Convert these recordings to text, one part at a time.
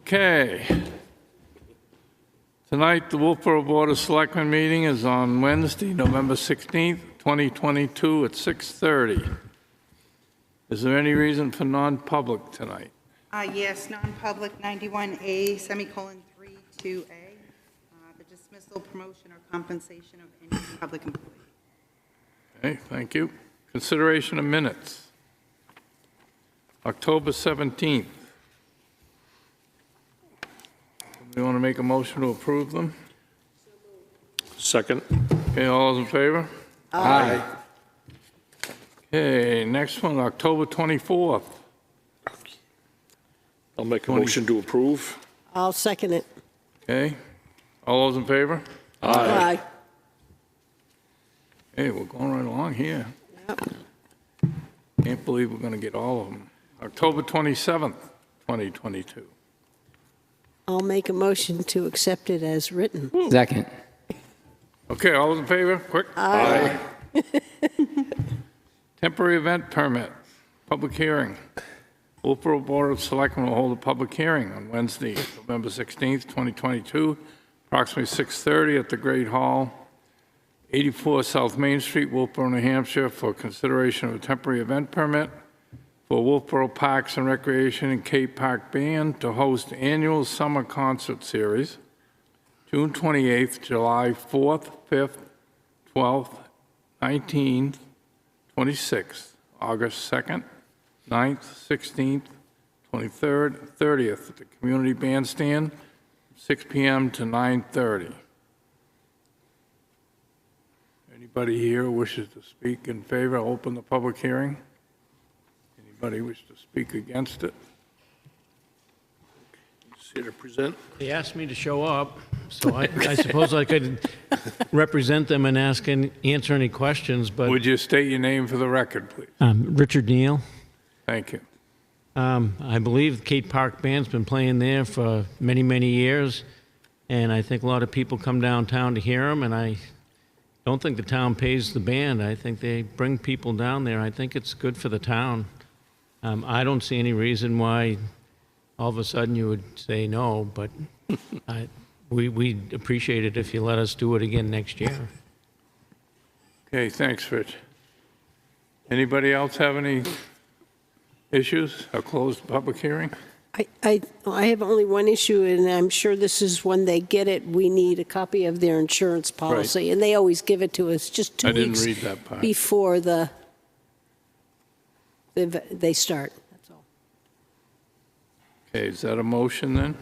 Okay. Tonight, the Wolfeboro Board of Selectmen meeting is on Wednesday, November 16th, 2022 at 6:30. Is there any reason for non-public tonight? Yes, non-public 91A, semicolon 32A, the dismissal, promotion, or compensation of any public employee. Okay, thank you. Consideration of minutes. October 17th. Do you want to make a motion to approve them? Second. Okay, all those in favor? Aye. Okay, next one, October 24th. I'll make a motion to approve. I'll second it. Okay, all those in favor? Aye. Hey, we're going right along here. Yep. Can't believe we're going to get all of them. October 27th, 2022. I'll make a motion to accept it as written. Second. Okay, all those in favor? Quick. Aye. Temporary event permit, public hearing. Wolfeboro Board of Selectmen will hold a public hearing on Wednesday, November 16th, 2022, approximately 6:30 at the Great Hall, 84 South Main Street, Wolfeboro, New Hampshire, for consideration of a temporary event permit for Wolfeboro Parks and Recreation and Cape Park Band to host annual summer concert series, June 28th, July 4th, 5th, 12th, 19th, 26th, August 2nd, 9th, 16th, 23rd, 30th at the Community Bandstand, 6 p.m. to 9:30. Anybody here who wishes to speak in favor, open the public hearing. Anybody wish to speak against it? Here to present. They asked me to show up, so I suppose I could represent them and answer any questions, but... Would you state your name for the record, please? Richard Neal. Thank you. I believe the Cape Park Band's been playing there for many, many years, and I think a lot of people come downtown to hear them, and I don't think the town pays the band. I think they bring people down there. I think it's good for the town. I don't see any reason why all of a sudden you would say no, but we'd appreciate it if you let us do it again next year. Okay, thanks, Rich. Anybody else have any issues? I'll close the public hearing. I have only one issue, and I'm sure this is when they get it, we need a copy of their insurance policy, and they always give it to us just 2 I didn't weeks read that part. before they start. That's all. Okay, is that a motion then?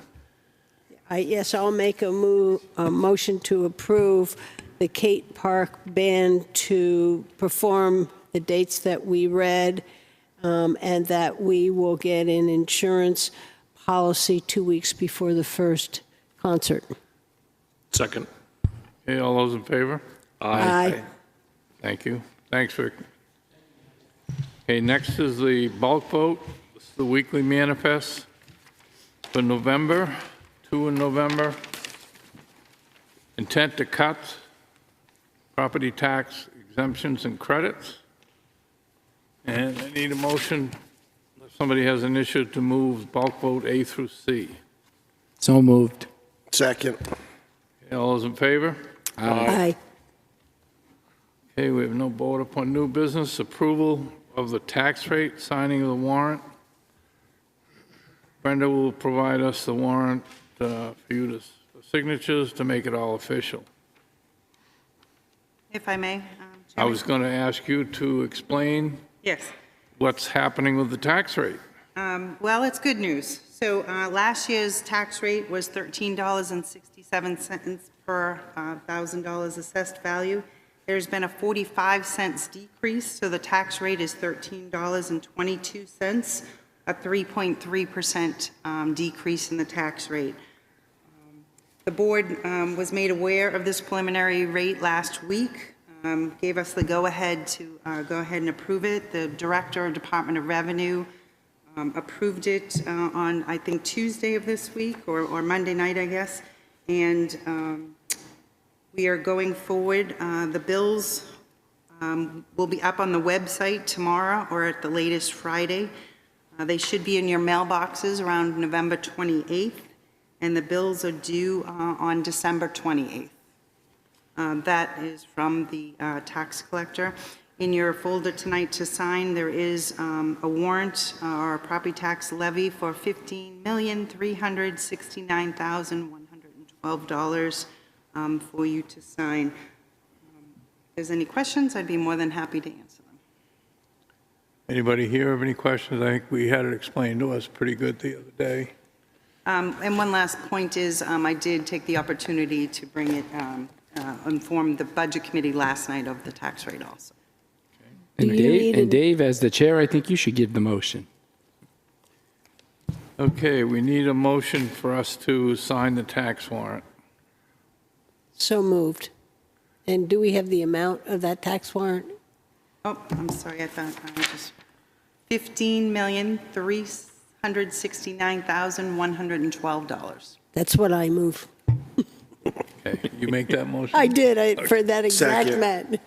Yes, I'll make a motion to approve the Cape Park Band to perform the dates that we read, and that we will get an insurance policy 2 weeks before the first concert. Second. Okay, all those in favor? Aye. Thank you. Thanks, Rick. Okay, next is the bulk vote. This is the weekly manifest for November, 2 in November. Intent to cut property tax exemptions and credits. And I need a motion, if somebody has an issue, to move bulk vote A through C. So moved. Second. Okay, all those in favor? Aye. Okay, we have no vote upon new business. Approval of the tax rate, signing of the warrant. Brenda will provide us the warrant for you to signatures to make it all official. If I may, I Chairman? was going to ask you to explain Yes. what's happening with the tax rate. Well, it's good news. So last year's tax rate was $13.67 per $1,000 assessed value. There's been a 45 cents decrease, so the tax rate is $13.22, a 3.3% decrease in the tax rate. The board was made aware of this preliminary rate last week, gave us the go-ahead to go ahead and approve it. The Director of Department of Revenue approved it on, I think, Tuesday of this week, or Monday night, I guess, and we are going forward. The bills will be up on the website tomorrow or at the latest Friday. They should be in your mailboxes around November 28th. and the bills are due on December 28th. That is from the tax collector. In your folder tonight to sign, there is a warrant or a property tax levy for $15,369,112 for you to sign. If there's any questions, I'd be more than happy to answer them. Anybody here have any questions? I think we had it explained to us pretty good the other day. And one last point is, I did take the opportunity to bring it, inform the Budget Committee last night of the tax rate also. And Do you need a- Dave, as the chair, I think you should give the motion. Okay, we need a motion for us to sign the tax warrant. So moved. And do we have the amount of that tax warrant? Oh, I'm sorry, I thought I was just, $15,369,112. That's what I move. Okay, you make that motion? I did, for that exact Second. amount.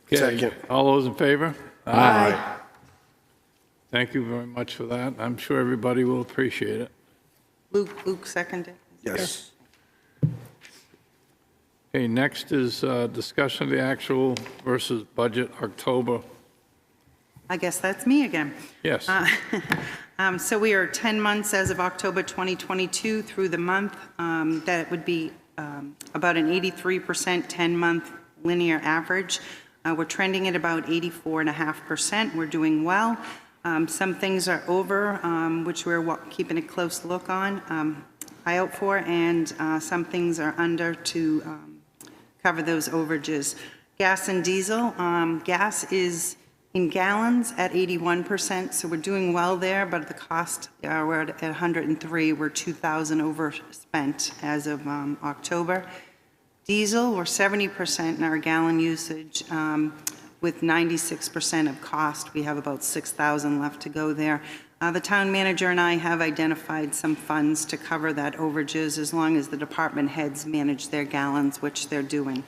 Okay, Second. all those in favor? Aye. Thank you very much for that. I'm sure everybody will appreciate it. Luke seconded. Yes. Okay, next is discussion of the actual versus budget, October. I guess that's me again. Yes, So we are 10 months as of October 2022 through the month. That would be about an 83% 10-month linear average. We're trending at about 84.5%. We're doing well. Some things are over, which we're keeping a close look on, eye out for, and some things are under to cover those overages. Gas and diesel. Gas is in gallons at 81%, so we're doing well there, but the cost, we're at 103. We're 2,000 overspent as of October. Diesel, we're 70% in our gallon usage, with 96% of cost. We have about 6,000 left to go there. The town manager and I have identified some funds to cover that overages as long as the department heads manage their gallons, which they're doing.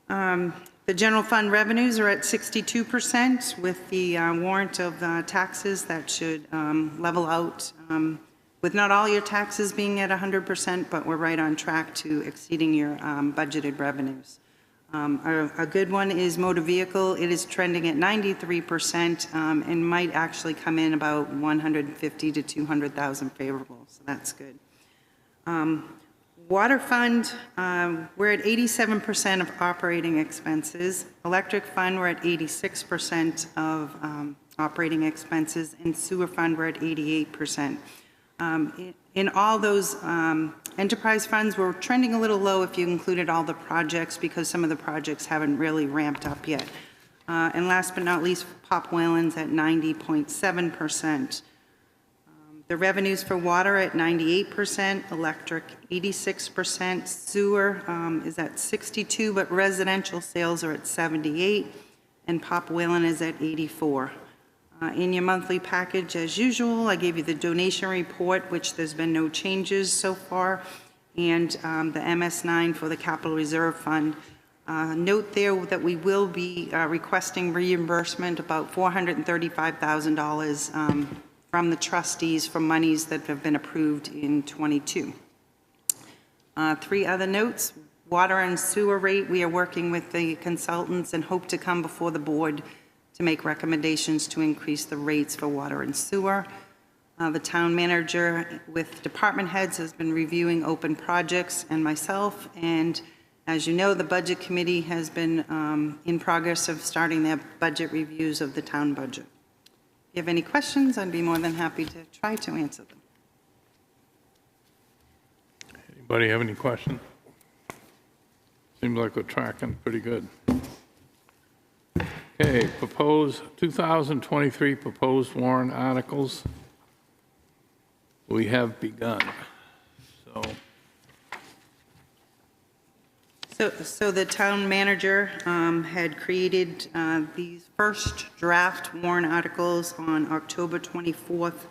The general fund revenues are at 62% with the warrant of taxes that should level out with not all your taxes being at 100%, but we're right on track to exceeding your budgeted revenues. A good one is motor vehicle. It is trending at 93% and might actually come in about 150 to 200,000 favorable, so that's good. Water fund, we're at 87% of operating expenses. Electric fund, we're at 86% of operating expenses, and sewer fund, we're at 88%. In all those enterprise funds, we're trending a little low if you included all the projects because some of the projects haven't really ramped up yet. And last but not least, Pop Whalen's at 90.7%. The revenues for water at 98%, electric 86%, sewer is at 62%, but residential sales are at 78%, and Pop Whalen is at 84%. In your monthly package, as usual, I gave you the donation report, which there's been no changes so far, and the MS9 for the Capital Reserve Fund. Note there that we will be requesting reimbursement about $435,000 from the trustees for monies that have been approved in '22. 3 other notes. Water and sewer rate, we are working with the consultants and hope to come before the board to make recommendations to increase the rates for water and sewer. The town manager with department heads has been reviewing open projects and myself, and as you know, the budget committee has been in progress of starting their budget reviews of the town budget. If you have any questions, I'd be more than happy to try to answer them. anybody have any questions? Seems like we're tracking pretty good. Okay, 2023 proposed warrant articles. We have begun, So the town manager had created these first draft warrant articles on October 24th,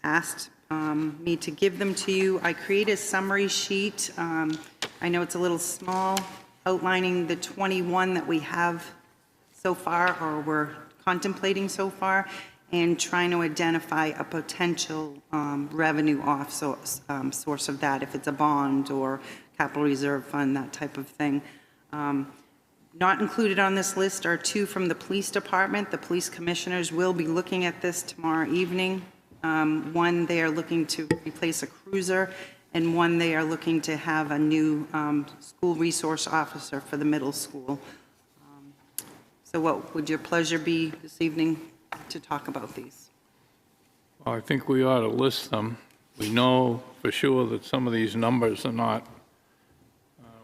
asked me to give them to you. I created a summary sheet. I know it's a little small, outlining the 21 that we have so far, or we're contemplating so far, and trying to identify a potential revenue source of that, if it's a bond or capital reserve fund, that type of thing. Not included on this list are two from the police department. The police commissioners will be looking at this tomorrow evening. One, they are looking to replace a cruiser, and one, they are looking to have a new school resource officer for the middle school. So what would your pleasure be this evening to talk about these? Well, I think we ought to list them. We know for sure that some of these numbers are not,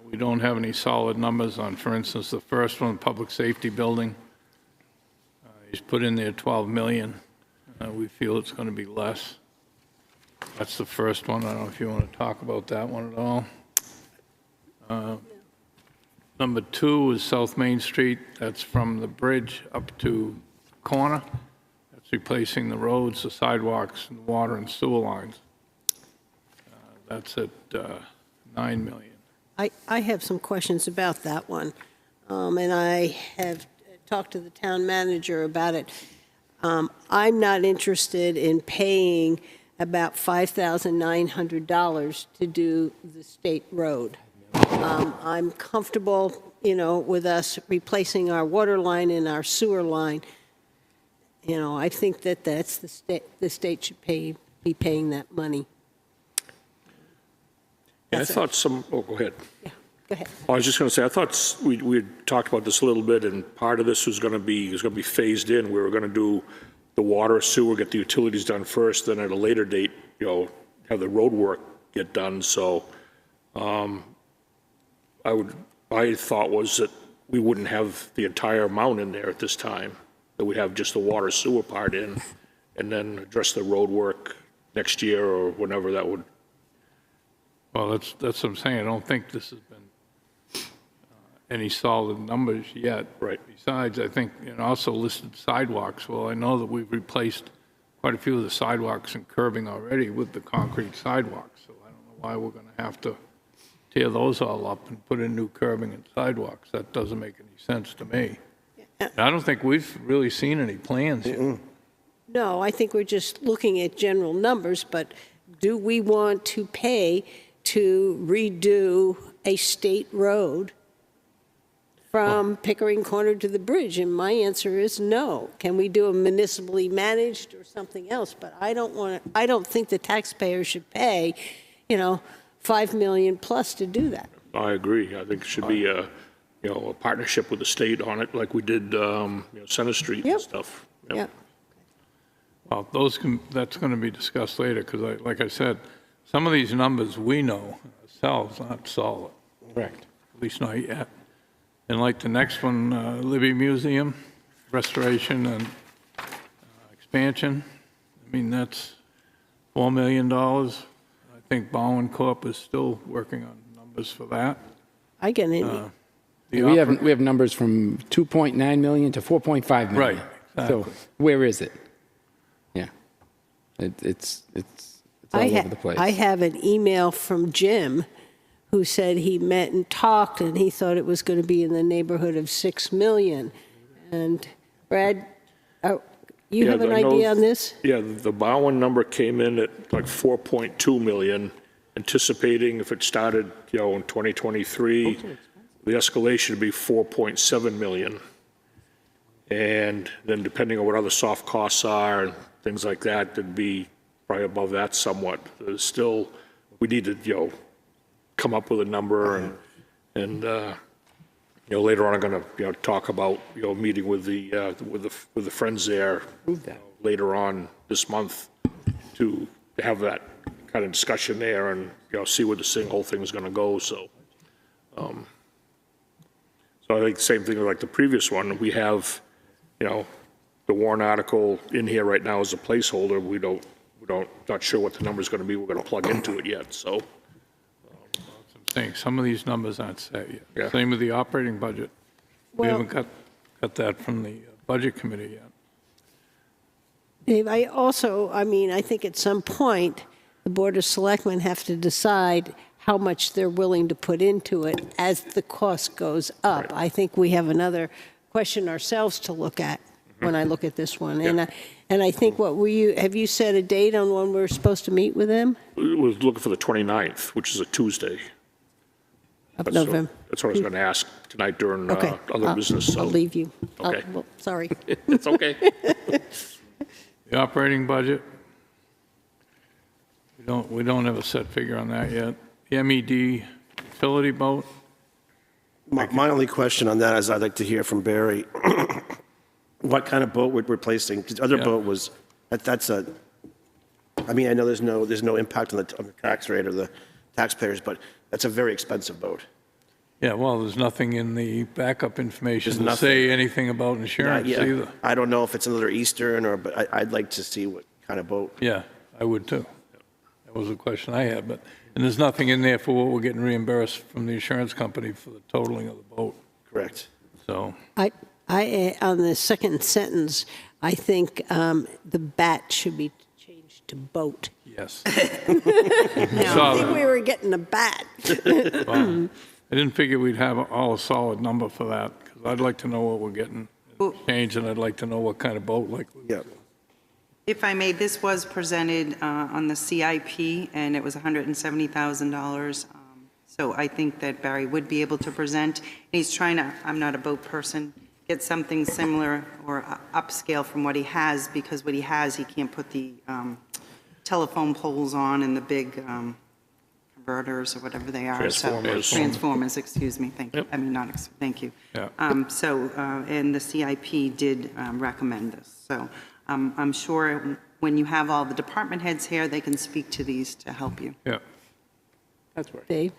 we don't have any solid numbers on, for instance, the first one, public safety building. He's put in there 12 million. We feel it's going to be less. That's the first one. I don't know if you want to talk about that one at all. Number 2 is South Main Street. That's from the bridge up to corner. That's replacing the roads, the sidewalks, and the water and sewer lines. That's at 9 million. I have some questions about that one, and I have talked to the town manager about it. I'm not interested in paying about $5,900 to do the state road. I'm comfortable, with us replacing our water line and our sewer line. I think that's the state should be paying that money. Yeah, I thought go ahead. Yeah, go ahead. I was just going to say, I thought we had talked about this a little bit, and part of this was going to be phased in. We were going to do the water, sewer, get the utilities done first, then at a later date, have the road work get done. So my thought was that we wouldn't have the entire amount in there at this time, that we'd have just the water sewer part in, and then address the road work next year or whenever that would. Well, that's what I'm saying. I don't think this has been any solid numbers yet. Right. Besides, I think, also listed sidewalks. Well, I know that we've replaced quite a few of the sidewalks and curbing already with the concrete sidewalks. So I don't know why we're going to have to tear those all up and put in new curbing and sidewalks. That doesn't make any sense to me. And I don't think we've really seen any plans yet. No, I think we're just looking at general numbers, but do we want to pay to redo a state road from Pickering Corner to the bridge? And my answer is no. Can we do a municipally managed or something else? But I don't think the taxpayer should pay, $5 million plus to do that. I agree. I think it should be a partnership with the state on it, like we did, Center Street and Yep. stuff. Yeah. Well, that's going to be discussed later, because like I said, some of these numbers we know ourselves aren't solid. Correct. At least not yet. And like the next one, Libby Museum, restoration and expansion. I mean, that's $4 million. I think Bowen Corp is still working on numbers for that. I get it. We have numbers from 2.9 million to 4.5 million. Right, exactly. So where is it? Yeah. It's all over the place. I have an email from Jim who said he met and talked, and he thought it was going to be in the neighborhood of $6 million. And Brad, you have an idea on this? Yeah, the Bowen number came in at like 4.2 million, anticipating if it started, in 2023, the escalation would be 4.7 million. And then depending on what other soft costs are and things like that, it'd be probably above that somewhat. There's still, we need to, come up with a number, and later on I'm going to, talk about, meeting with the friends there later on this month to have that kind of discussion there and, see where this whole thing is going to go. So, so I think the same thing like the previous one. We have, the warrant article in here right now as a placeholder. We don't, not sure what the number is going to be. We're going to plug into it yet. So. Saying some of these numbers aren't set yet. Yeah. Same with the operating budget. We Well- haven't got that from the budget committee yet. Dave, I think at some point, the Board of Selectmen have to decide how much they're willing to put into it as the cost goes up. Right. I think we have another question ourselves to look at. when I look at this one. And I think, have you set a date on when we're supposed to meet with them? We were looking for the 29th, which is a Tuesday. Of That's November? That's what I was going to ask tonight during Okay. other business. So I'll leave you. Okay. Well, sorry. It's okay. The operating budget, we don't have a set figure on that yet. The MED utility boat, My only question on that is I'd like to hear from Barry, what kind of boat we're replacing? Because the other Yeah. boat was, that's a, I mean, I know there's no impact on the tax rate or the taxpayers, but that's a very expensive boat. yeah, well, there's nothing in the backup information There's to nothing. say anything about insurance Yeah. either. I don't know if it's another Eastern but I'd like to see what kind of boat. Yeah, I would too. That was a question I had, and there's nothing in there for what we're getting reimbursed from the insurance company for the totaling of the boat, Correct. so. On the second sentence, I think the bat should be changed to boat. Yes. I think we were getting a bat. Well, I didn't figure we'd have all a solid number for that, because I'd like to know what we're getting changed, and I'd like to know what kind of boat, like. Yeah. If I may, this was presented on the CIP, and it was $170,000. So I think that Barry would be able to present. He's trying to, I'm not a boat person, get something similar or upscale from what he has, because what he has, he can't put the telephone poles on and the big converters or whatever they are. So- Transformers. Transformers, excuse me, thank you. Yep. I mean, not, thank you. Yeah. And the CIP did recommend this. So I'm sure when you have all the department heads here, they can speak to these to help you. Yeah. That's right. Dave?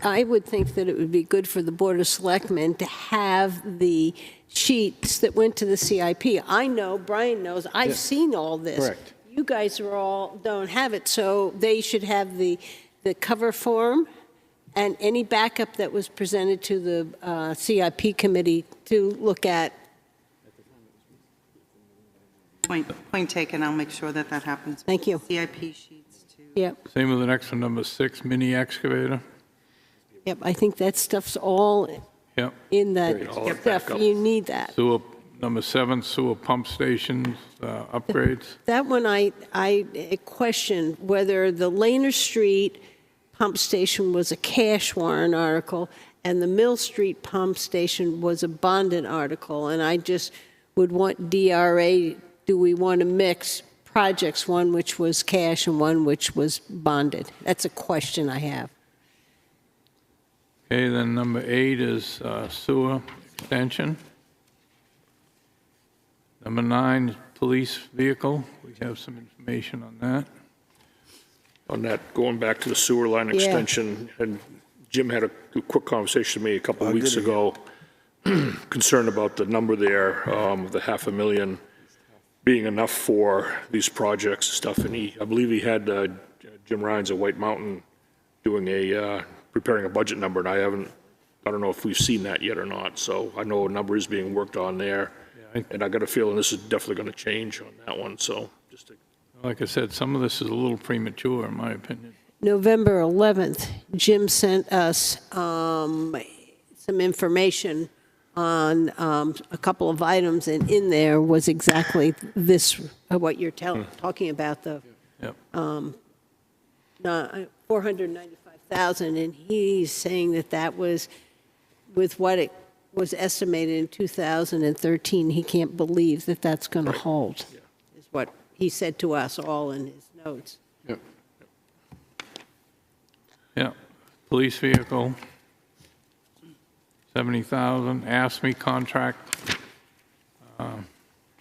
I would think that it would be good for the Board of Selectmen to have the sheets that went to the CIP. I know, Brian knows, I've seen all this. Correct. You guys don't have it, so they should have the cover form and any backup that was presented to the CIP committee to look at. Point taken, I'll make sure that happens. Thank you. CIP sheets too. Yep, Same with the next one, number 6, mini excavator. yep, I think that stuff's all Yep. in that All that stuff. backup. You need that. Sewer, number 7, sewer pump stations, upgrades. That one, I questioned whether the Laner Street pump station was a cash warrant article and the Mill Street pump station was a bonded article. And I just would want DRA, do we want to mix projects, one which was cash and one which was bonded? That's a question I have. Okay, then number 8 is sewer extension. Number 9, police vehicle. We have some information on that. On that, going back to the sewer line Yeah. extension, and Jim had a quick conversation with me a couple of weeks good. ago, concerned about the number there, the $500,000 being enough for these projects and stuff, and I believe he had Jim Rhines at White Mountain doing preparing a budget number, and I don't know if we've seen that yet or not, so I know a number is being worked on there, and I got a feeling this is definitely going to change on that one, so just to Like I said, some of this is a little premature, in my opinion. November 11th, Jim sent us some information on a couple of items, and in there was exactly this, what you're talking about, the Yep. 495,000, and he's saying that was with what it was estimated in 2013. He can't believe that that's going to hold, is what he said to us all in his notes. Yep. Yeah. Police vehicle, 70,000. ASME contract.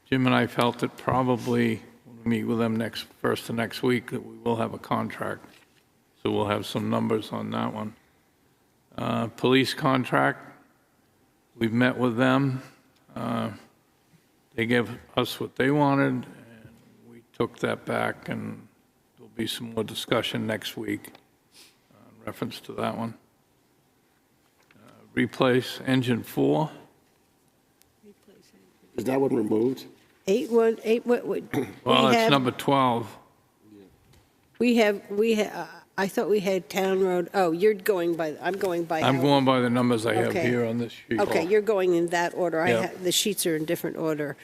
Jim and I felt that probably, when we meet with them first of next week, that we will have a contract. So we'll have some numbers on that one. Police contract, we've met with them. They gave us what they wanted, and we took that back, and there'll be some more discussion next week in reference to that one. Replace engine 4. Is that one removed? Well, it's number 12. I thought we had Town Road, oh, you're going by, I'm going by. I'm how- going by the numbers I have Okay. here on this sheet. Okay, you're going in that order. Yeah. The sheets are in different order.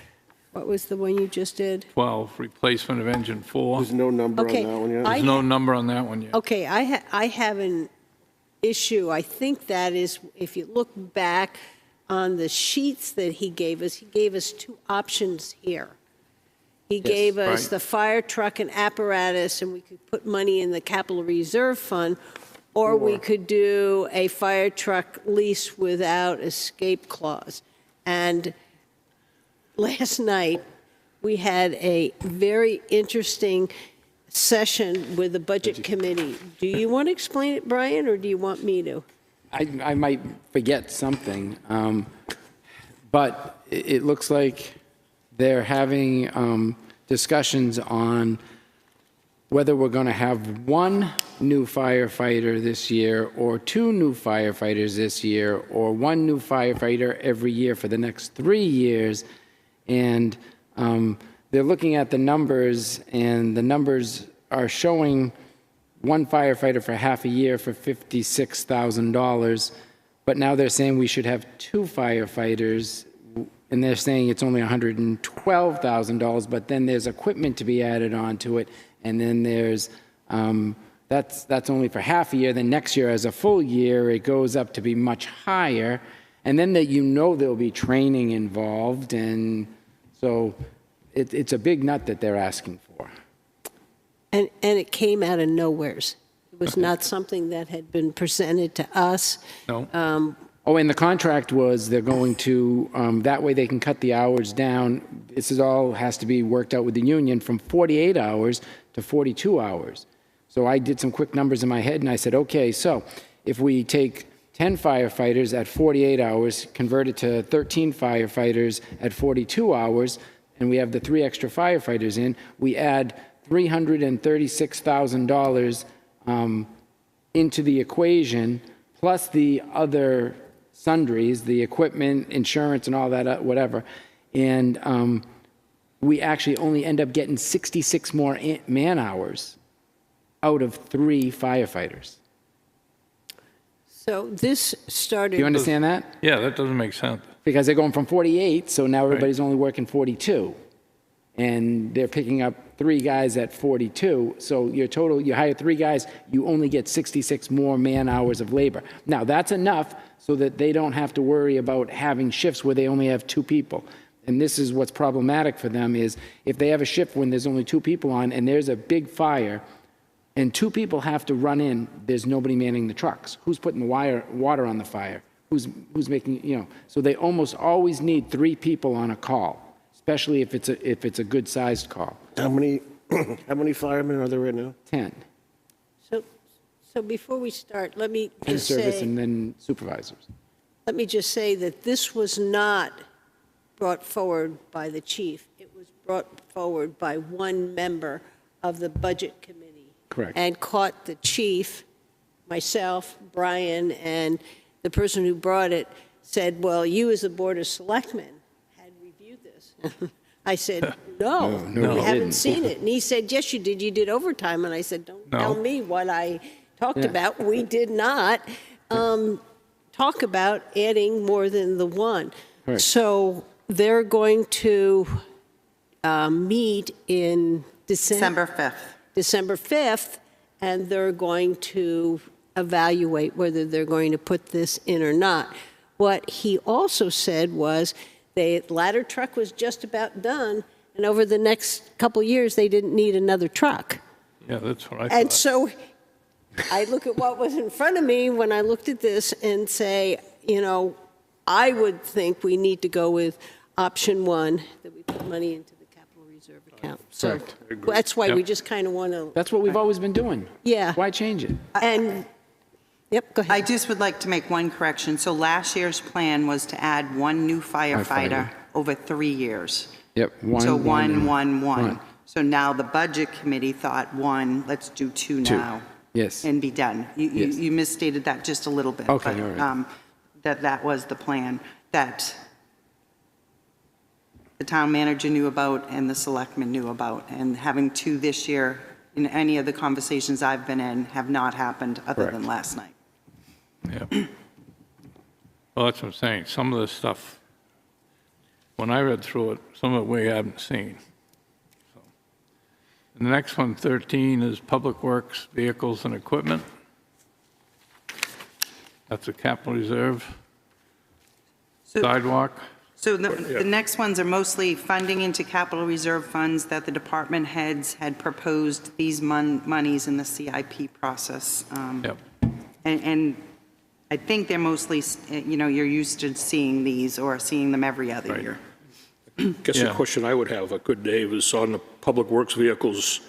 What was the one you just did? 12, replacement of engine 4. There's no number on Okay, that one yet? I- There's no number on that one yet. Okay, I have an issue. I think that is, if you look back on the sheets that he gave us two options here. He gave us right. the fire truck and apparatus, and we could put money in the capital reserve fund, or we could do a fire truck lease without escape clause. And last night, we had a very interesting session with the Budget Committee. Do you want to explain it, Brian, or do you want me to? I might forget something, but it looks like they're having discussions on whether we're going to have one new firefighter this year, or two new firefighters this year, or one new firefighter every year for the next 3 years. And they're looking at the numbers, and the numbers are showing one firefighter for half a year for $56,000, but now they're saying we should have two firefighters, and they're saying it's only $112,000, but then there's equipment to be added onto it, and then there's, that's only for half a year, then next year as a full year, it goes up to be much higher, and then that there'll be training involved, and so it's a big nut that they're asking for. And it came out of nowheres. It was not something that had been presented to us. No. Oh, and the contract was they're going to, that way they can cut the hours down. This is all has to be worked out with the union from 48 hours to 42 hours. So I did some quick numbers in my head and I said, okay, so if we take 10 firefighters at 48 hours, convert it to 13 firefighters at 42 hours, and we have the 3 extra firefighters in, we add $336,000 into the equation, plus the other sundries, the equipment, insurance, and all that, whatever. And we actually only end up getting 66 more man-hours out of 3 firefighters. So this started. Do you understand that? Yeah, that doesn't make sense. Because they're going from 48, so now everybody's only working 42. And they're picking up 3 guys at 42. So your total, you hire 3 guys, you only get 66 more man-hours of labor. Now, that's enough so that they don't have to worry about having shifts where they only have 2 people. And this is what's problematic for them is if they have a shift when there's only 2 people on and there's a big fire and 2 people have to run in, there's nobody manning the trucks. Who's putting the water on the fire? Who's making, so they almost always need 3 people on a call, especially if it's a good-sized call. How many firemen are there right now? 10. So before we start, let me And just service say, and then supervisors. let me just say that this was not brought forward by the chief. It was brought forward by one member of the Budget Committee. Correct. And caught the chief, myself, Brian, and the person who brought it said, well, you as the Board of Selectmen had reviewed this. I said, no, No, we I haven't didn't. seen it. And he said, yes, you did. You did overtime. And I said, don't No. tell me what I talked Yeah. about. We did not talk about adding more than the 1. Right. So they're going to meet in December 5th. December 5th, and they're going to evaluate whether they're going to put this in or not. What he also said was the ladder truck was just about done, and over the next couple years, they didn't need another truck. Yeah, that's what I And thought. so I look at what was in front of me when I looked at this and say, I would think we need to go with option 1, that we put money into the capital reserve account. So Correct. that's why we Yep. just kind of want to, That's what we've always been doing. yeah. Why change it? And, yep, go ahead. I just would like to make one correction. So last year's plan was to add 1 new firefighter over 3 years. Yep. So one, and one, one. one. So now the Budget Committee thought 1, let's do 2 now. Yes. And be done. Yes. You misstated that just a little bit. Okay, but, all right. That was the plan that the town manager knew about and the selectmen knew about. And having 2 this year, in any of the conversations I've been in, have not happened other than Correct. last night. Yeah. Well, that's what I'm saying. Some of this stuff, when I read through it, some of it we haven't seen. So, and the next one, 13, is Public Works, Vehicles and Equipment. That's a capital reserve. Sidewalk. So the next ones are mostly funding into capital reserve funds that the department heads had proposed these monies in the CIP process. Yep. And I think they're mostly, you're used to seeing these or seeing them every other Right. year. Guess the Yeah. question I would have, a good Dave, is on the public works vehicles,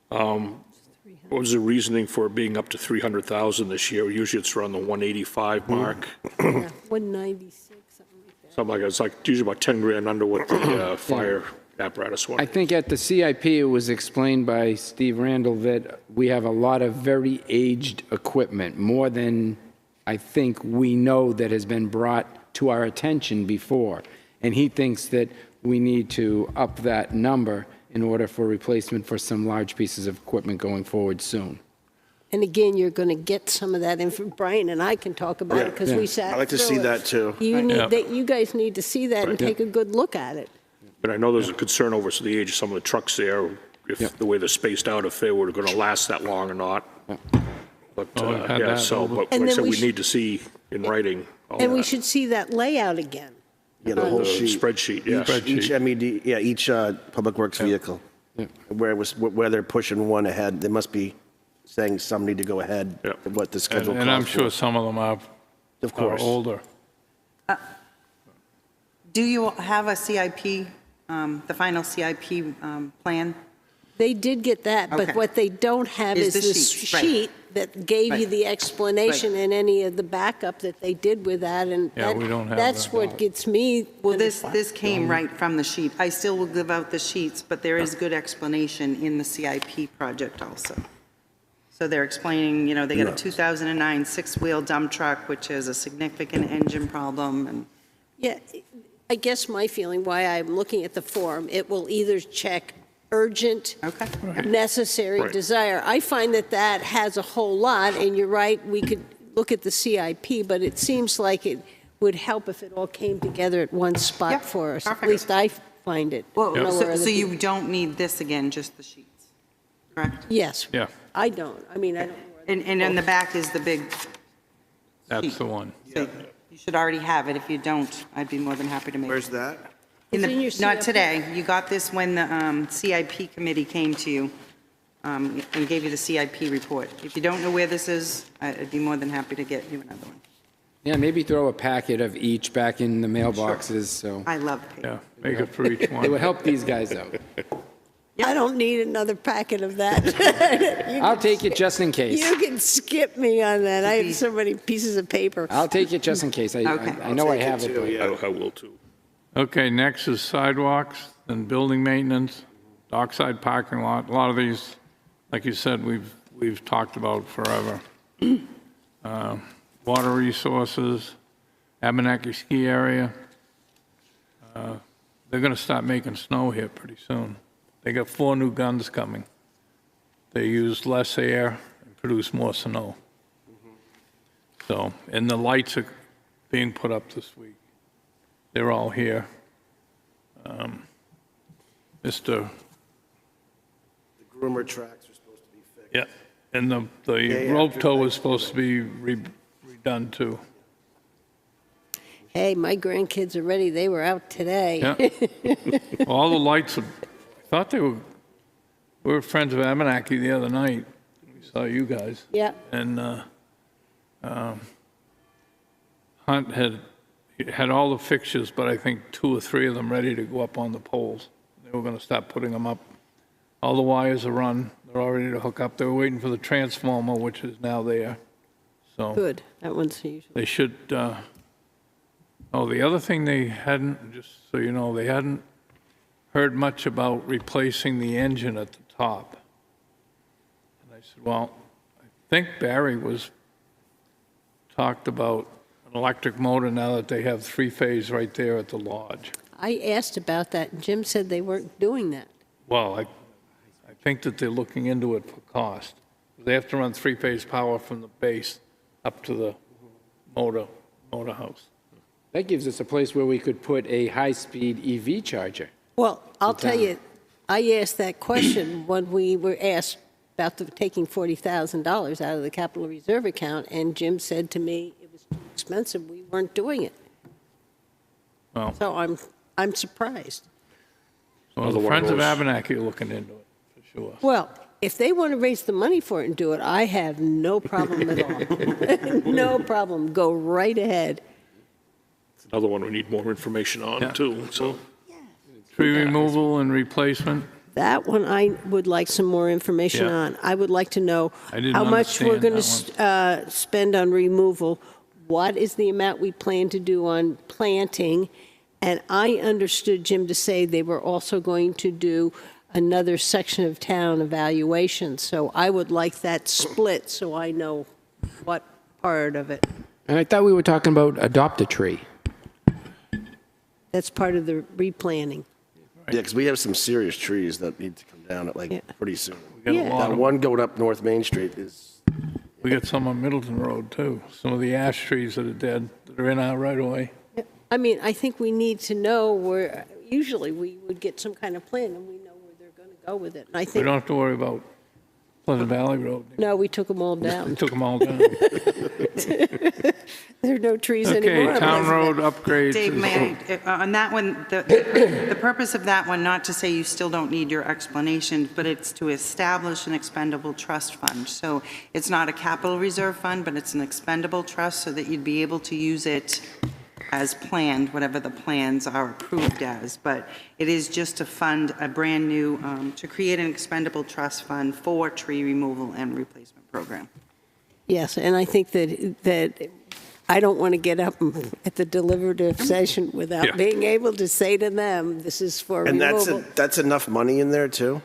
what was the reasoning for it being up to 300,000 this year? Usually it's around the 185 mark. Yeah, 196, something like that. Something like that. It's like usually about 10 grand under what the fire apparatus was. I think at the CIP, it was explained by Steve Randall that we have a lot of very aged equipment, more than I think we know that has been brought to our attention before. And he thinks that we need to up that number in order for replacement for some large pieces of equipment going forward soon. And again, you're going to get some of that info. Brian and I can talk about it because we Yeah. sat I'd like to through see it. that, too. You guys need to see that and take a good look at it. But I know there's a concern over the age of some of the trucks there, if the way they're spaced out, if they were going to last that long or not. But, Oh, we've had yeah, that so, over- but And like I then said, we we need to see in writing all And we that. should see that layout again. Yeah, the whole The sheet. spreadsheet, yeah. Each MED, yeah, each Public Works vehicle. Where they're pushing one ahead, they must be saying some need to go ahead Yeah. of what the schedule calls And I'm for. sure some of them Of are course. older. Do you have a CIP, the final CIP plan? They did get that, but Okay. what they don't have Is is the this sheets, right. sheet that gave you Right. the explanation and any of the backup that they did with that, and Yeah, we don't have that's that. what gets me. Well, this came right from the sheet. I still will give out the sheets, but there is good explanation in the CIP project also. So they're explaining, they got a 2009 six-wheel dump truck, which has a significant engine problem, and Yeah, I guess my feeling, why I'm looking at the form, it will either check urgent, okay. necessary, Right. desire. I find that that has a whole lot, and you're right, we could look at the CIP, but it seems like it would help if it all came together at one Yeah, spot for us. At perfect. least I find it. Well, Know so where other so you people- don't need this again, just the sheets, correct? Yes. Yeah. I don't. I mean, I don't know where. And in the back is the big, That's the one. so you should already have it. If you don't, I'd be more than happy to make it. Where's that? In It's in the, your not CIP. today. You got this when the CIP committee came to you and gave you the CIP report. If you don't know where this is, I'd be more than happy to get you another one. Yeah, maybe throw a packet of each back in the mailboxes, so I love paper. Yeah, make it for each it would one. help these guys out. I don't need another packet of that. I'll take it just in case. You can skip me on that. I have so many pieces of paper. I'll take it just in case. Okay. I know I have it, too, but yeah. I will too. Okay, next is sidewalks and building maintenance, dockside parking lot. A lot of these, like you said, we've talked about forever. Water resources, Abenaki ski area. They're going to start making snow here pretty soon. They got 4 new guns coming. They use less air and produce more snow. So, and the lights are being put up this week. They're all here. Mr. The groomer tracks are supposed to be fixed. Yeah, and the yeah, rope good tow thing. is supposed to be redone too. Hey, my grandkids are ready. They were out today. Yeah. Well, all the lights, I thought we were friends of Abenaki the other night. We saw you guys. Yeah. And Hunt had all the fixtures, but I think 2 or 3 of them ready to go up on the poles. They were going to start putting them up. All the wires are run. They're all ready to hook up. They were waiting for the transformer, which is now there. So Good. That one's usually. they should, oh, the other thing they hadn't, just so you know, they hadn't heard much about replacing the engine at the top. And I said, well, I think Barry talked about an electric motor now that they have 3-phase right there at the lodge. I asked about that, and Jim said they weren't doing that. Well, I think that they're looking into it for cost. They have to run 3-phase power from the base up to the motor house. That gives us a place where we could put a high-speed EV charger. Well, I'll tell you, I asked that question when we were asked about taking $40,000 out of the capital reserve account, and Jim said to me it was too expensive, we weren't doing it. Well, So I'm surprised. so Another the one of Friends of those. Abenaki are looking into it, for sure. Well, if they want to raise the money for it and do it, I have no problem at all. No problem. Go right ahead. Another one we need more information Yeah. on, too, so. Tree removal and replacement. That one I would like some more information Yeah. on. I would like to know I didn't how much we're understand going to spend on removal, what is the amount we plan to do on planting, and I understood Jim to say they were also going to do another section of town evaluation, so I would like that split so I know what part of it. And I thought we were talking about adopt a tree. That's part of the replanting. Yeah, because we have some serious trees that need to come down Yeah. pretty soon. We got Yeah. a lot That of, one going up North Main Street is, we got some on Middleton Road, too. Some of the ash trees that are dead, that are in our right of way. I mean, I think we need to know where, usually we would get some kind of plan and we know where they're going to go with it. And I We think, don't have to worry about Pleasant Valley Road. no, we took them all We down. took them all down. There are no trees anymore. Okay, town Elizabeth. road upgrades. Dave, is- may I, on that one, the purpose of that one, not to say you still don't need your explanation, but it's to establish an expendable trust fund. So it's not a capital reserve fund, but it's an expendable trust so that you'd be able to use it as planned, whatever the plans are approved as. But it is just to fund a brand-new, to create an expendable trust fund for tree removal and replacement program. Yes, and I think that I don't want to get up at the deliberative session Yeah. without being able to say to them, this is for and removal. that's enough money in there, too?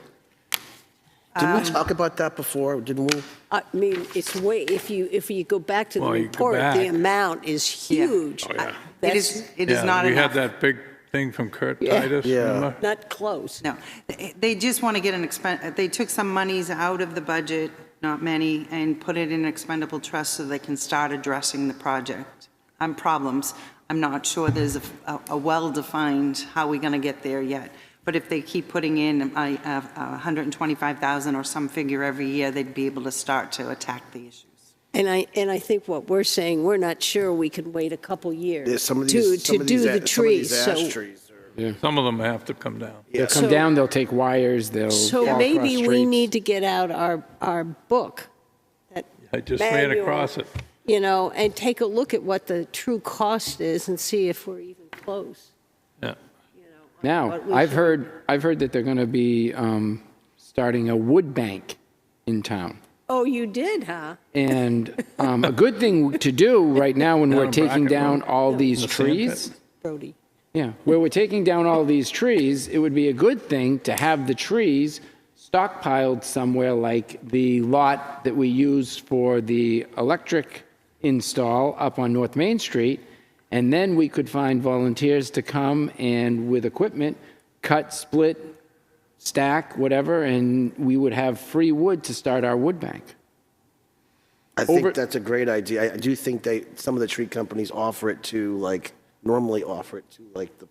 Didn't we talk about that before? Didn't we? I mean, it's way, if you go back to the Well, you go report, the back. amount is huge. Oh, yeah. It is Yeah, not we had enough. that big thing from Kurt Yeah. Titus, Yeah. remember? Not close. No, they just want to get they took some monies out of the budget, not many, and put it in an expendable trust so they can start addressing the project problems. I'm not sure there's a well-defined how we're going to get there yet. But if they keep putting in 125,000 or some figure every year, they'd be able to start to attack the issues. And I think what we're saying, we're not sure we can wait a couple years There's some of to these, some of do these, the some of these trees. ash So, trees are. Some of them have to come down. They'll come So- down, they'll take wires, they'll so fall maybe across we streets. need to get out our book, that I just ran manual, across it. you know, and take a look at what the true cost is and see if we're even close. Yeah. You know, on Now, what we I've should- heard that they're going to be starting a wood bank in town. Oh, you did, huh? And a good thing to do right now when Down we're on taking Brackett down Road? all these The sand trees. pit. Brody. Yeah, where we're taking down all these trees, it would be a good thing to have the trees stockpiled somewhere like the lot that we use for the electric install up on North Main Street. And then we could find volunteers to come and with equipment, cut, split, stack, whatever, and we would have free wood to start our wood bank. I Over- think that's a great idea. I do think some of the tree companies offer it to, like, normally offer it to, like, the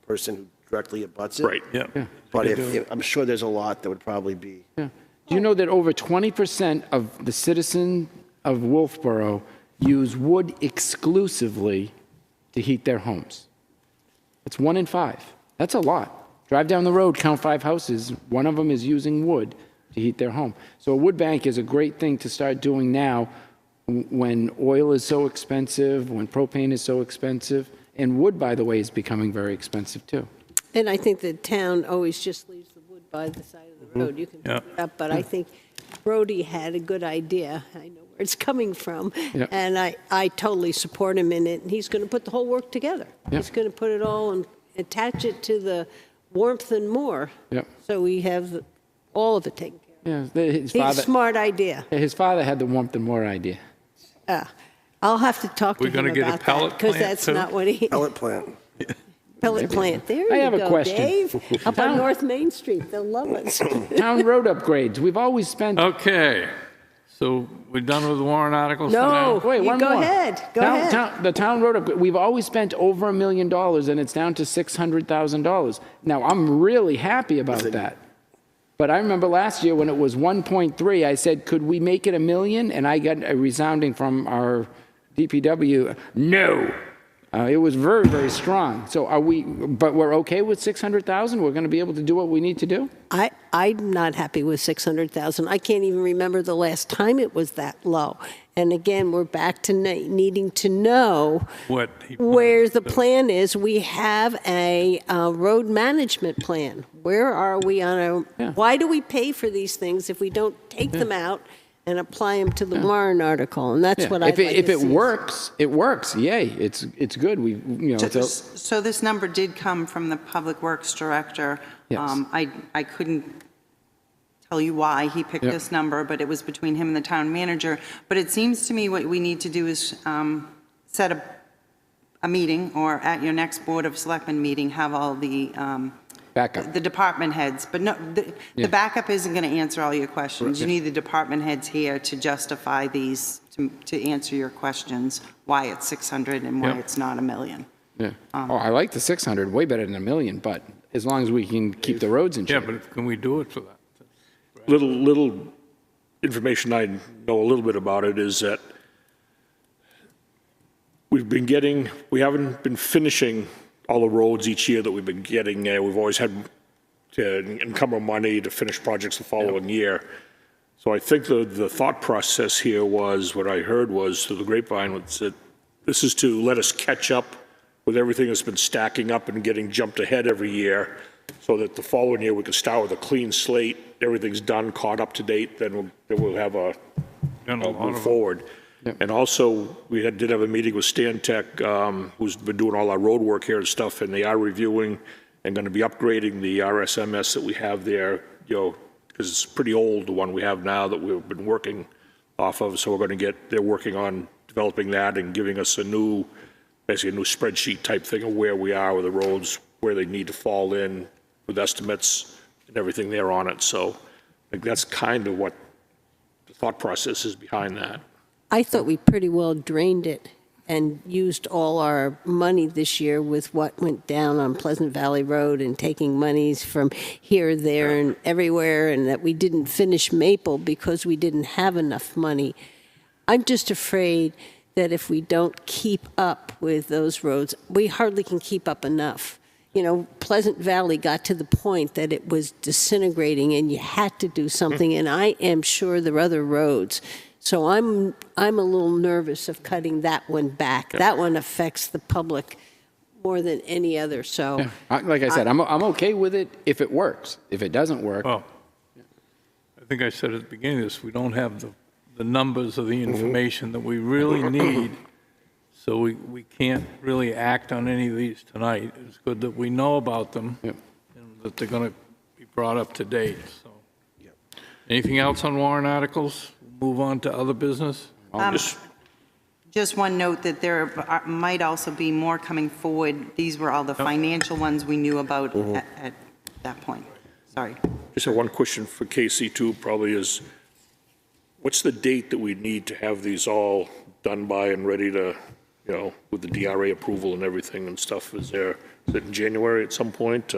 person who directly abuts it. Right. Yeah. But They do. if, I'm sure there's a lot that would probably be. Yeah. Do you know that over 20% of the citizens of Wolfeboro use wood exclusively to heat their homes? It's 1 in 5. That's a lot. Drive down the road, count 5 houses, one of them is using wood to heat their home. So a wood bank is a great thing to start doing now when oil is so expensive, when propane is so expensive, and wood, by the way, is becoming very expensive too. And I think the town always just leaves the wood by the side of the road. You can pick Yeah. it up, but I think Brody had a good idea. I know where it's coming from. Yeah. And I totally support him in it. And he's going to put the whole work together. Yeah. He's going to put it all and attach it to the warmth and more. Yep. So we have all of it taken care of. Yeah, It's a smart idea. his father had the warmth and more idea. I'll have to talk to We're him gonna get a about that. pellet Because plant, that's too? not what he, Pellet plant. pellet plant. There I you have a go, question. Dave. Up on North Main Street. They'll love us. Town road upgrades, we've always spent, Okay. So we're done with the warrant articles for No, now? Wait, you one go more. ahead, go ahead. The town road, we've always spent over $1 million, and it's down to $600,000. Now, I'm really happy about that. But I remember last year when it was 1.3, I said, could we make it $1 million? And I got a resounding from our DPW, no. It was very, very strong. So but we're okay with 600,000? We're going to be able to do what we need to do? I'm not happy with 600,000. I can't even remember the last time it was that low. And again, we're back to needing to know What he where plans the to- plan is. We have a road management plan. Where are we on Yeah. why do we pay for these things if we don't take them out and apply them to the warrant article? And that's Yeah. what I'd like If to it see. works, it works. Yay, it's good. So this number did come from the Public Works Director. Yes. I couldn't tell you why he picked Yep. this number, but it was between him and the town manager. But it seems to me what we need to do is set a meeting, or at your next Board of Selectmen meeting, have all the backup. the department heads, but no, Yeah. the backup isn't going to answer all your questions. You need the department heads here to justify these, to answer your questions, why it's 600 and why Yep. it's not $1 million. Yeah. Oh, I like the 600, way better than $1 million, but as long as we can keep the roads in Yeah, shape. but can we do it for that? Little information I know a little bit about it is that we haven't been finishing all the roads each year that we've been getting. We've always had to encumber money to finish projects the following year. So I think the thought process here was, what I heard was, through the grapevine, was that this is to let us catch up with everything that's been stacking up and getting jumped ahead every year, so that the following year we can start with a clean slate, everything's done, caught up to date, then we'll have Done a lot move of it. forward. And also, we did have a meeting with Stan Tech, who's been doing all our road work here and stuff, and they are reviewing and going to be upgrading the RSMS that we have there, because it's pretty old, the one we have now that we've been working off of. So they're working on developing that and giving us basically a new spreadsheet type thing of where we are with the roads, where they need to fall in with estimates and everything there on it. So I think that's kind of what the thought process is behind that. I thought we pretty well drained it and used all our money this year with what went down on Pleasant Valley Road and taking monies from here, there, and everywhere, and that we didn't finish Maple because we didn't have enough money. I'm just afraid that if we don't keep up with those roads, we hardly can keep up enough. Pleasant Valley got to the point that it was disintegrating and you had to do something, and I am sure there are other roads. So I'm a little nervous of cutting that one back. That one affects the public more than any other, so. Yeah. Like I said, I'm okay with it if it works. If it doesn't work, Well, I think I said at the beginning of this, we don't have the numbers or the information that we really need, so we can't really act on any of these tonight. It's good that we know about them, Yep. and that they're going to be brought up to date, so. Anything else on warrant articles? Move on to other business? Just one note that there might also be more coming forward. These were all the financial ones we knew about at that point. Sorry. Just have one question for Casey too, probably is, what's the date that we need to have these all done by and ready to, with the DRA approval and everything and stuff? Is it in January at some point?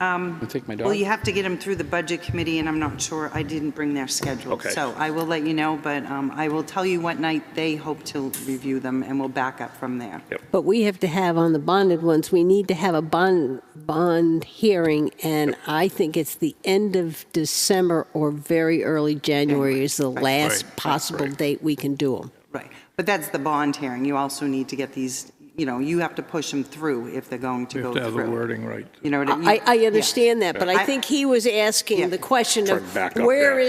I'll take my dog. Well, you have to get them through the Budget Committee, and I'm not sure, I didn't bring their schedule. Okay. So I will let you know, but I will tell you what night they hope to review them, and we'll back up from there. But we have to have on the bonded ones, we need to have a bond hearing, and I think it's the end of December or very early January is the last Right. possible date we can do them. Right. But that's the bond hearing. You also need to get these, you have to push them through if they're going to We go have to have the through. wording right. You know what I mean? I understand that, but I I- think he was asking Yeah. the question Trying of to back up, where yeah.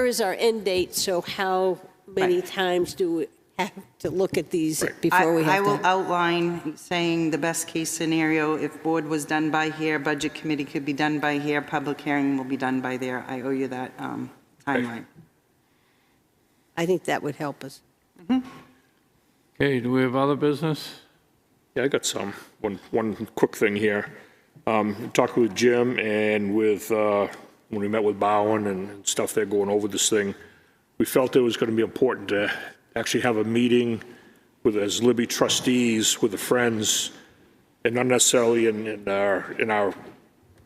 is our end date? So how many Right. times do we have to look at these Right. before we I have will to? outline, saying the best-case scenario, if board was done by here, Budget Committee could be done by here, public hearing will be done by there. I owe you that timeline. I think that would help us. Okay, do we have other business? Yeah, I got some. One quick thing here. Talked with Jim and with, when we met with Bowen and stuff, they're going over this thing. we felt it was going to be important to actually have a meeting with, as Libby trustees, with the Friends, and not necessarily in our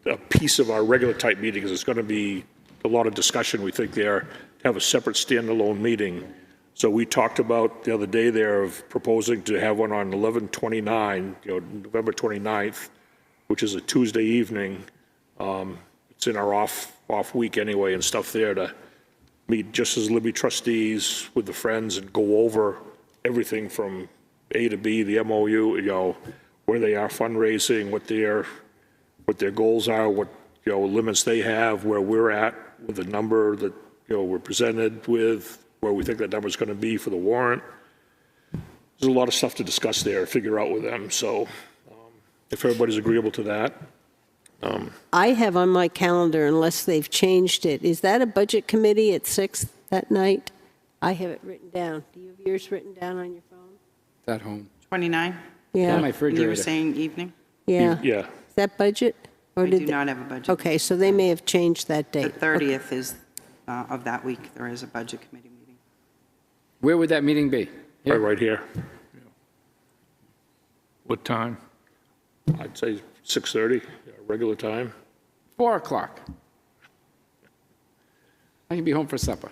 a piece of our regular type meetings. There's going to be a lot of discussion, we think, there, to have a separate standalone meeting. So we talked about the other day there of proposing to have one on 11/29, November 29th, which is a Tuesday evening. It's in our off week anyway and stuff there, to meet just as Libby trustees with the Friends and go over everything from A to B, the MOU, where they are fundraising, what their goals are, what, limits they have, where we're at with the number that, we're presented with, where we think that number's going to be for the warrant. There's a lot of stuff to discuss there, figure out with them. So if everybody's agreeable to that. I have on my calendar, unless they've changed it, is that a budget committee at 6 that night? I have it written down. Do you have yours written down on your phone? It's at home. 29? Yeah. On my You refrigerator. were saying evening? Yeah. Yeah. Is that budget? Or We did do they- not have a budget. Okay, so they may have changed that The date. 30th is, of that week, there is a budget committee meeting. Where would that meeting be? Here? Right here. What time? I'd say 6:30, regular time. 4 o'clock. I can be home for supper.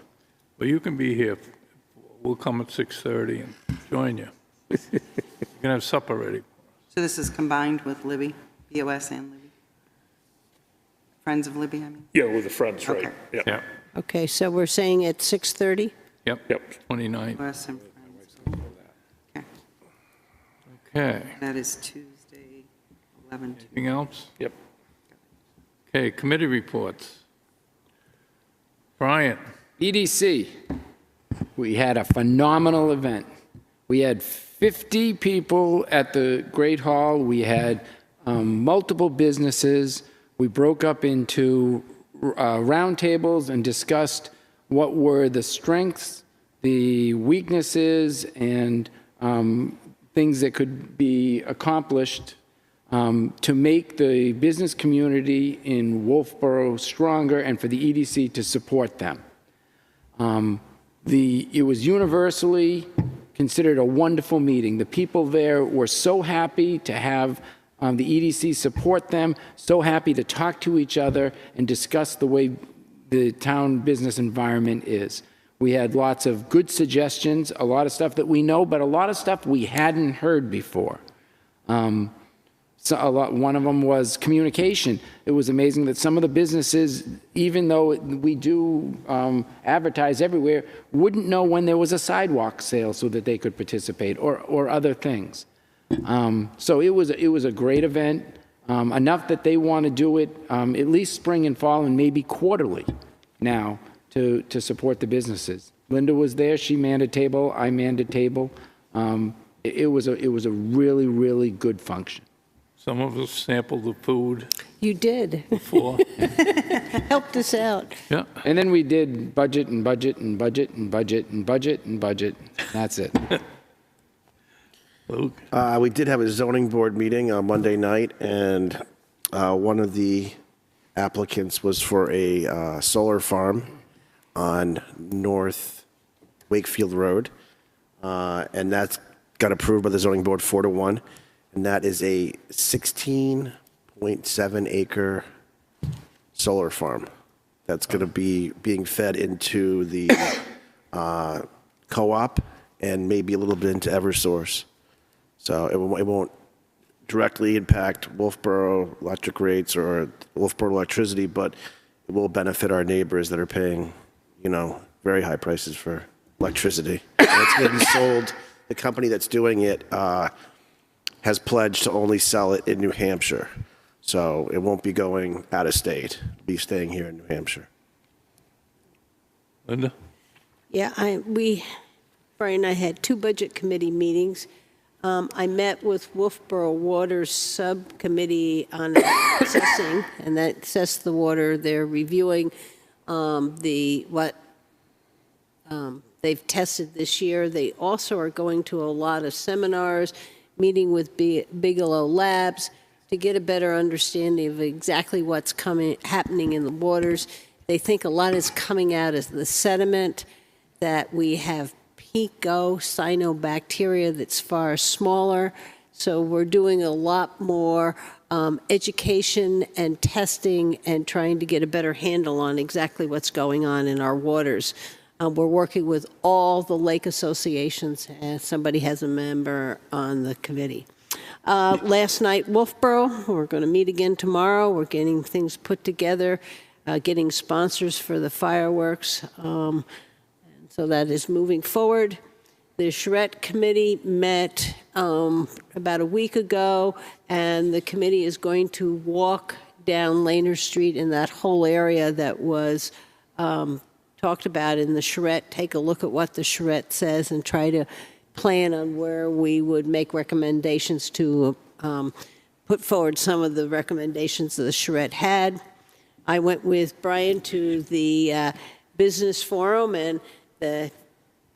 Well, you can be here. We'll come at 6:30 and join you. You can have supper ready. So this is combined with Libby, BoS and Libby? Friends of Libby, I mean? Yeah, with the Friends, right. Okay. Yep. Yeah. Okay, so we're saying at 6:30? Yep. Yep. 29. BoS and Friends. Okay, Okay. that is Tuesday, 11 to. Anything else? Yep. Okay, committee reports. Brian? EDC, we had a phenomenal event. We had 50 people at the Great Hall. We had multiple businesses. We broke up into roundtables and discussed what were the strengths, the weaknesses, and things that could be accomplished to make the business community in Wolfeboro stronger and for the EDC to support them. It was universally considered a wonderful meeting. The people there were so happy to have the EDC support them, so happy to talk to each other and discuss the way the town business environment is. We had lots of good suggestions, a lot of stuff that we know, but a lot of stuff we hadn't heard before. One of them was communication. It was amazing that some of the businesses, even though we do advertise everywhere, wouldn't know when there was a sidewalk sale so that they could participate, or other things. So it was a great event, enough that they want to do it at least spring and fall and maybe quarterly now to support the businesses. Linda was there. She manned a table. I manned a table. It was a really, really good function. Some of us sampled the food You did. before. Helped us out. Yeah. And then we did budget and budget and budget and budget and budget and budget. That's it. Luke? We did have a zoning board meeting on Monday night, and one of the applicants was for a solar farm on North Wakefield Road, and that's got approved by the zoning board 4-1, and that is a 16.7 acre solar farm that's going to be being fed into the co-op and maybe a little bit into Eversource. So it won't directly impact Wolfeboro electric rates or Wolfeboro electricity, but it will benefit our neighbors that are paying, very high prices for electricity. And it's going to be sold. The company that's doing it has pledged to only sell it in New Hampshire. So it won't be going out of state. It'll be staying here in New Hampshire. Linda? Yeah, Brian and I had 2 budget committee meetings. I met with Wolfeboro Water's subcommittee on assessing, and that assessed the water. They're reviewing what they've tested this year. They also are going to a lot of seminars, meeting with Bigelow Labs to get a better understanding of exactly what's happening in the waters. They think a lot is coming out as the sediment that we have pico cyanobacteria that's far smaller. So we're doing a lot more education and testing and trying to get a better handle on exactly what's going on in our waters. We're working with all the lake associations, and somebody has a member on the committee. Last night, Wolfeboro, we're going to meet again tomorrow. We're getting things put together, getting sponsors for the fireworks. And so that is moving forward. The charrette committee met about a week ago, and the committee is going to walk down Laner Street in that whole area that was talked about in the charrette, take a look at what the charrette says, and try to plan on where we would make recommendations to put forward some of the recommendations that the charrette had. I went with Brian to the business forum, and the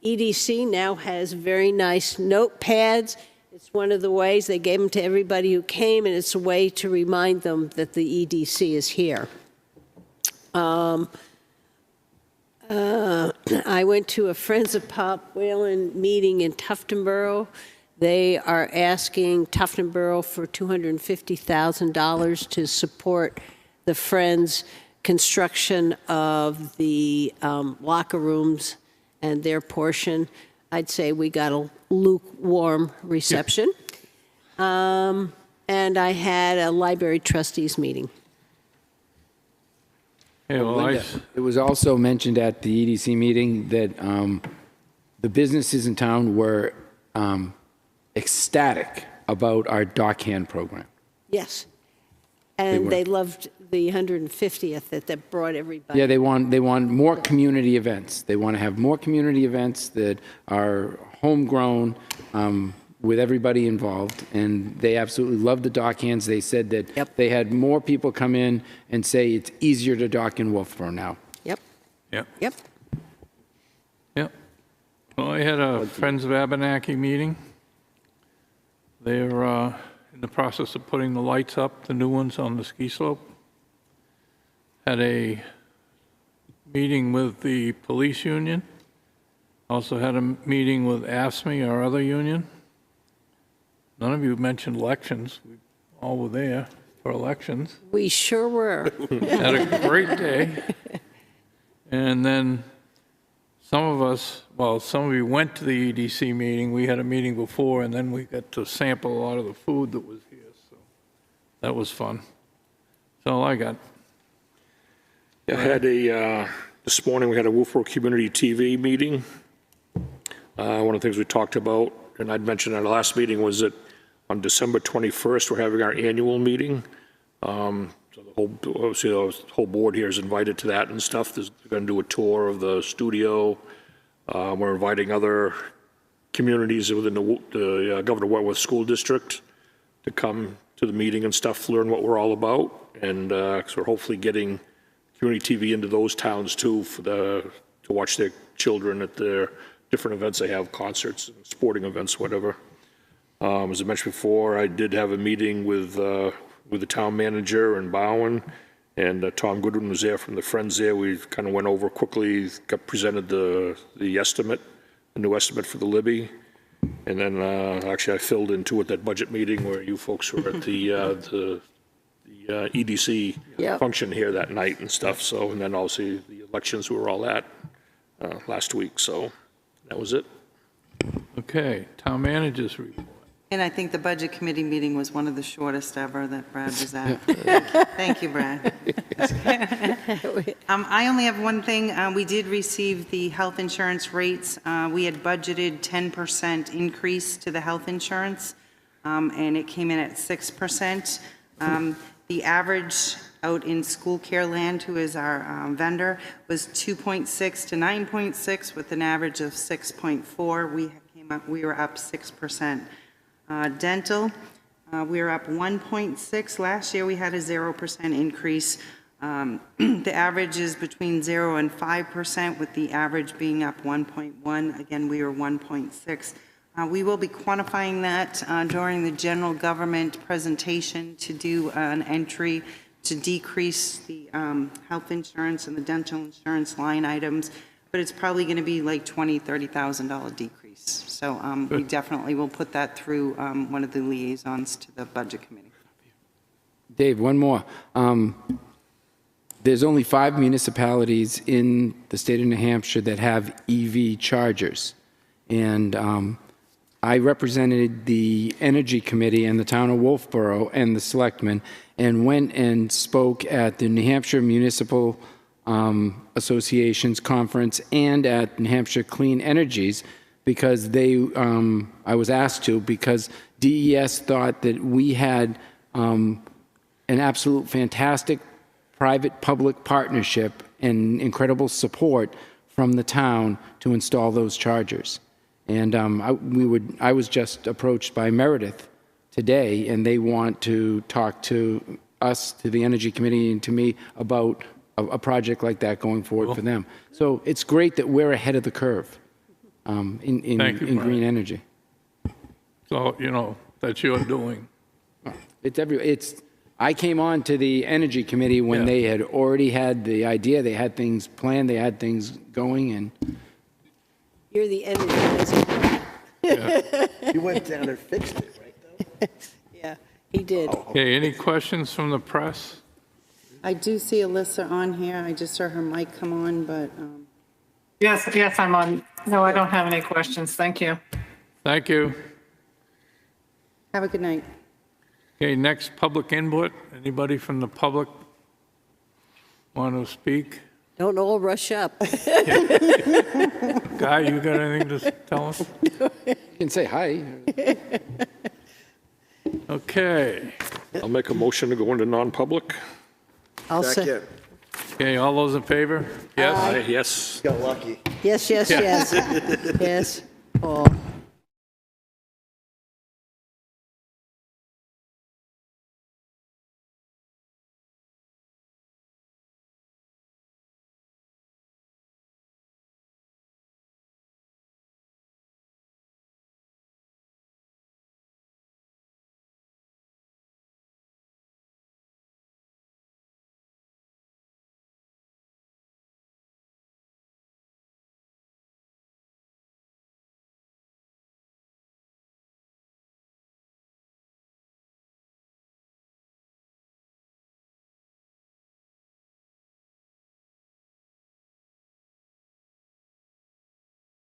EDC now has very nice notepads. It's one of the ways they gave them to everybody who came, and it's a way to remind them that the EDC is here. I went to a Friends of Pop Whalen meeting in Tuftonboro. They are asking Tuftonboro for $250,000 to support the Friends' construction of the locker rooms and their portion. I'd say we got a lukewarm reception. And I had a library trustees meeting. Hey, well, Linda, it was also mentioned at the EDC meeting that the businesses in town were ecstatic about our dock hand program. Yes. And were. they loved the 150th that brought everybody. Yeah, they want more community events. They want to have more community events that are homegrown, with everybody involved, and they absolutely love the dock hands. They said that they had more people come in and say it's easier to dock in Wolfeboro now. Yep. Yep. Yep. Yep. Well, I had a Friends of Abenaki meeting. They're in the process of putting the lights up, the new ones on the ski slope. Had a meeting with the police union. Also had a meeting with AFSCME, our other union. None of you mentioned elections. We all were there for elections. We sure were. Had a great day. And then some of you went to the EDC meeting. We had a meeting before, and then we got to sample a lot of the food that was here. So that was fun. That's all I got. I had this morning we had a Wolfeboro Community TV meeting. One of the things we talked about, and I'd mentioned at our last meeting, was that on December 21st, we're having our annual meeting. So obviously the whole board here is invited to that and stuff. They're going to do a tour of the studio. We're inviting other communities within the Governor Wentworth School District to come to the meeting and stuff, learn what we're all about. And so we're hopefully getting community TV into those towns too, to watch their children at their different events they have, concerts, sporting events, whatever. As I mentioned before, I did have a meeting with the town manager in Bowen, and Tom Goodwin was there from the Friends there. We kind of went over quickly, got presented the estimate, the new estimate for the Libby. And then actually I filled into it that budget meeting where you folks were at the EDC function here that night and stuff. So, and then obviously the elections we were all at last week. So that was it. Okay, town managers report. And I think the Budget Committee meeting was one of the shortest ever that Brad was at. Thank you, Brad. I only have one thing. We did receive the health insurance rates. We had budgeted 10% increase to the health insurance, and it came in at 6%. The average out in School Care Land, who is our vendor, was 2.6 to 9.6 with an average of 6.4. We were up 6%. Dental, we were up 1.6. Last year we had a 0% increase. The average is between 0 and 5%, with the average being up 1.1. Again, we were 1.6. We will be quantifying that during the general government presentation to do an entry to decrease the health insurance and the dental insurance line items. but it's probably going to be like $20,000-$30,000 decrease. So we definitely will put that through one of the liaisons to the Budget Committee. Dave, one more. There's only 5 municipalities in the state of New Hampshire that have EV chargers. And I represented the Energy Committee in the town of Wolfeboro and the Selectmen, and went and spoke at the New Hampshire Municipal Associations Conference and at New Hampshire Clean Energies, because I was asked to, because DES thought that we had an absolute fantastic private-public partnership and incredible support from the town to install those chargers. And I was just approached by Meredith today, and they want to talk to us, to the Energy Committee, and to me about a project like that going forward for them. So it's great that we're ahead of the curve in green energy. So, that you're doing. I came on to the Energy Committee when they had already had the idea, they had things planned, they had things going, and You're the energizer. You went down and fixed it, right, though? Yeah, he did. Okay, any questions from the press? I do see Alyssa on here. I just saw her mic come on, but Yes, I'm on. No, I don't have any questions. Thank you. Thank you. have a good night. Okay, next, public input. Anybody from the public want to speak? Don't all rush up. Guy, you got anything to tell us? you can say hi. Okay. I'll make a motion to go into non-public. I'll say, Second. Okay, all those in favor? Yes? Yes. Got lucky. yes, yes, yes. Yes, Paul.